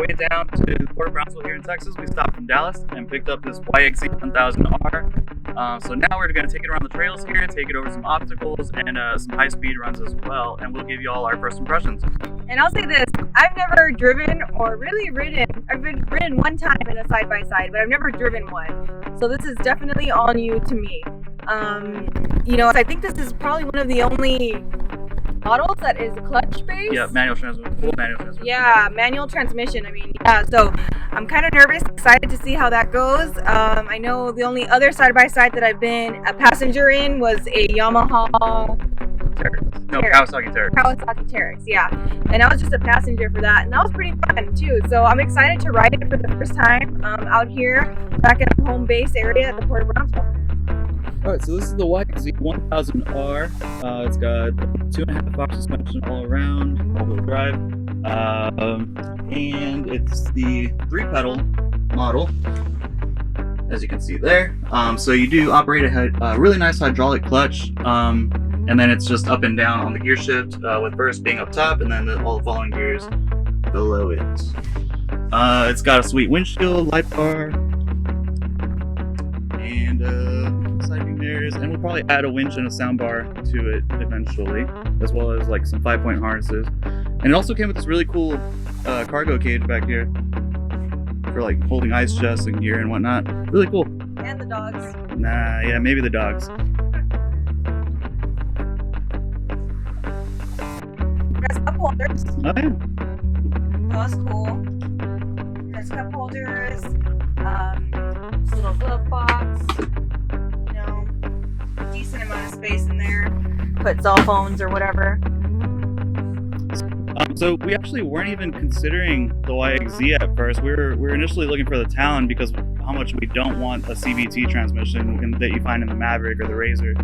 way down to Port Brownsville here in Texas, we stopped from Dallas and picked up this YXZ1000R. So now we're going to take it around the trails here, take it over some obstacles and some high-speed runs as well, and we'll give you all our first impressions. And I'll say this, I've never driven or really ridden. I've been ridden one time in a side-by-side, but I've never driven one. So this is definitely all new to me. You know, I think this is probably one of the only models that is clutch-based. Yeah, manual transmission, full manual transmission. Yeah, manual transmission. I mean, yeah, so I'm kind of nervous, excited to see how that goes. I know the only other side-by-side that I've been a passenger in was a Yamaha Kawasaki Teryx. Kawasaki Teryx, yeah. And I was just a passenger for that, and that was pretty fun too. So I'm excited to ride it for the first time out here, back in the home base area at the Port of Brownsville. Alright, so this is the YXZ1000R. It's got 2.5-box suspension all around, all-wheel drive, and it's the 3-pedal model, as you can see there. So you do operate a really nice hydraulic clutch, and then it's just up and down on the gear shift, with first being up top and then all the following gears below it. It's got a sweet windshield, light bar, and side view mirrors, and we'll probably add a winch and a sound bar to it eventually, as well as like some 5-point harnesses. And it also came with this really cool cargo cage back here for like holding ice chests and gear and whatnot. Really cool. And the dogs. Nah, yeah, maybe the dogs. There's cup holders. Oh yeah. That's cool. There's cup holders. This little glove box. You know, decent amount of space in there. Put cell phones or whatever. So we actually weren't even considering the YXZ at first. We were initially looking for the Talon because of how much we don't want a CVT transmission that you find in the Maverick or the Razor.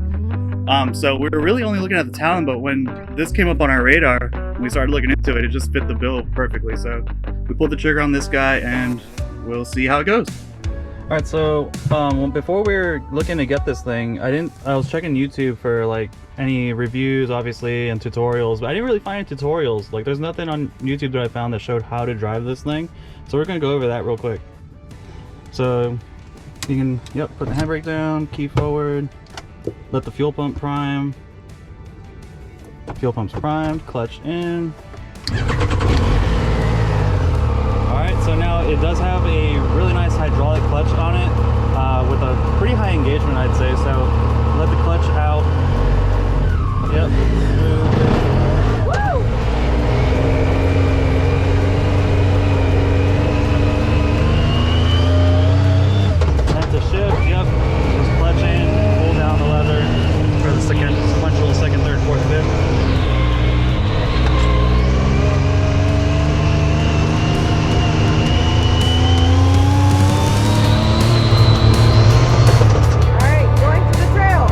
So we were really only looking at the Talon, but when this came up on our radar, we started looking into it, it just fit the bill perfectly. So we pulled the trigger on this guy and we'll see how it goes. All right, so before we were looking to get this thing, I was checking YouTube for like any reviews, obviously, and tutorials, but I didn't really find any tutorials. Like, there's nothing on YouTube that I found that showed how to drive this thing. So we're gonna go over that real quick. So you can, put the handbrake down, key forward, let the fuel pump prime. Fuel pump's primed, clutch in. Alright, so now it does have a really nice hydraulic clutch on it, with a pretty high engagement, I'd say. So let the clutch out. Yep. Woo! That's the shift, yep. Just clutch in, pull down the lever for the sequential second, third, fourth, fifth. Alright, going to the trail.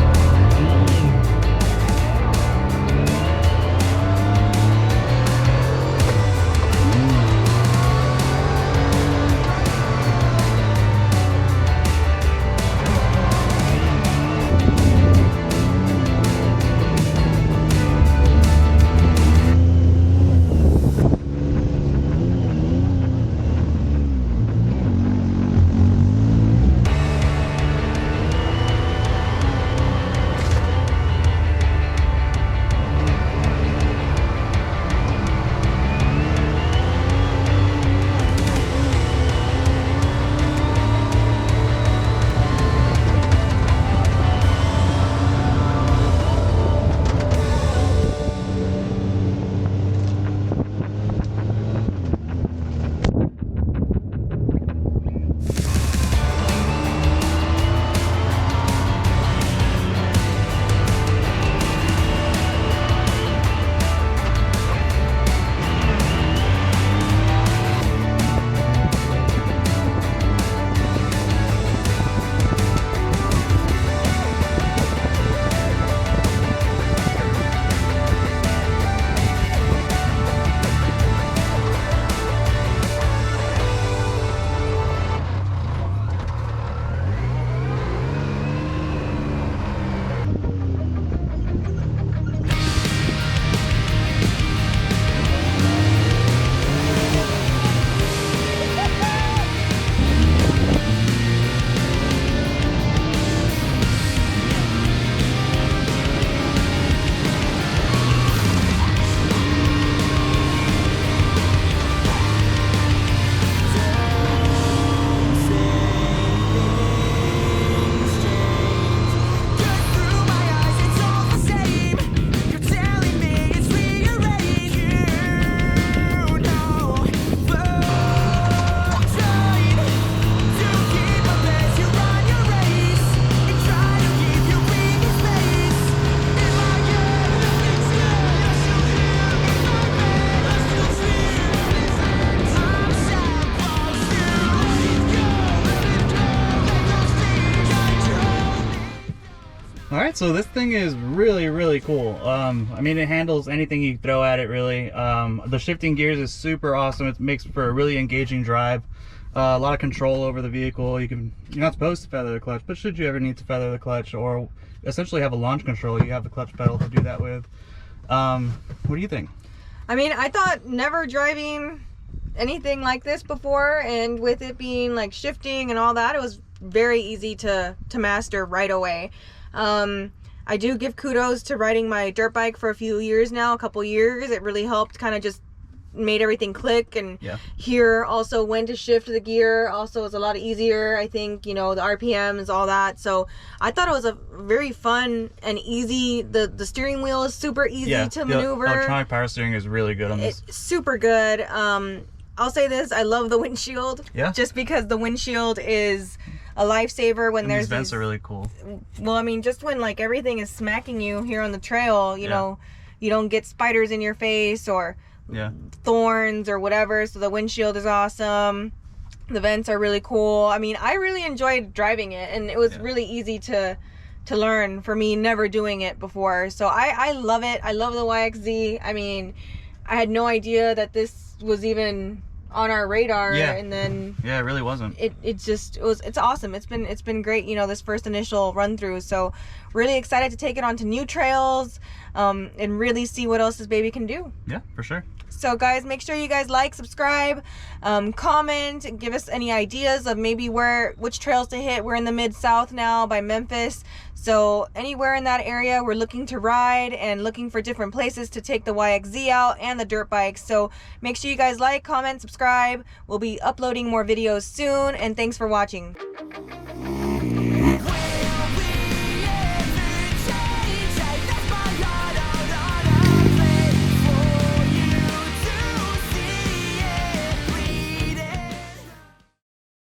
So this thing is really cool. I mean, it handles anything you throw at it, really. The shifting gears is super awesome. It makes for a really engaging drive. A lot of control over the vehicle. You're not supposed to feather the clutch, but should you ever need to feather the clutch or essentially have a launch control, you have the clutch pedal to do that with. What do you think? I mean, I thought never driving anything like this before, and with it being like shifting and all that, it was very easy to master right away. I do give kudos to riding my dirt bike for a few years now, a couple years. It really helped, kind of just made everything click, and here also when to shift the gear also is a lot easier. I think, you know, the RPMs, all that. So I thought it was a very fun and easy. The steering wheel is super easy to maneuver. The electronic power steering is really good on this. It's super good. I'll say this, I love the windshield. Yeah. Just because the windshield is a lifesaver when there's these vents are really cool. Well, I mean, just when like everything is smacking you here on the trail, you know, you don't get spiders in your face or thorns or whatever. So the windshield is awesome. The vents are really cool. I mean, I really enjoyed driving it, and it was really easy to learn for me, never doing it before. So I love it. I love the YXZ. I mean, I had no idea that this was even on our radar, and then it really wasn't. It's awesome. It's been great, you know, this first initial run through. So really excited to take it onto new trails, and really see what else this baby can do. Yeah, for sure. So guys, make sure you guys like, subscribe, comment, and give us any ideas of maybe which trails to hit. We're in the Mid-South now by Memphis. So anywhere in that area, we're looking to ride and looking for different places to take the YXZ out and the dirt bikes. So make sure you guys like, comment, subscribe. We'll be uploading more videos soon, and thanks for watching.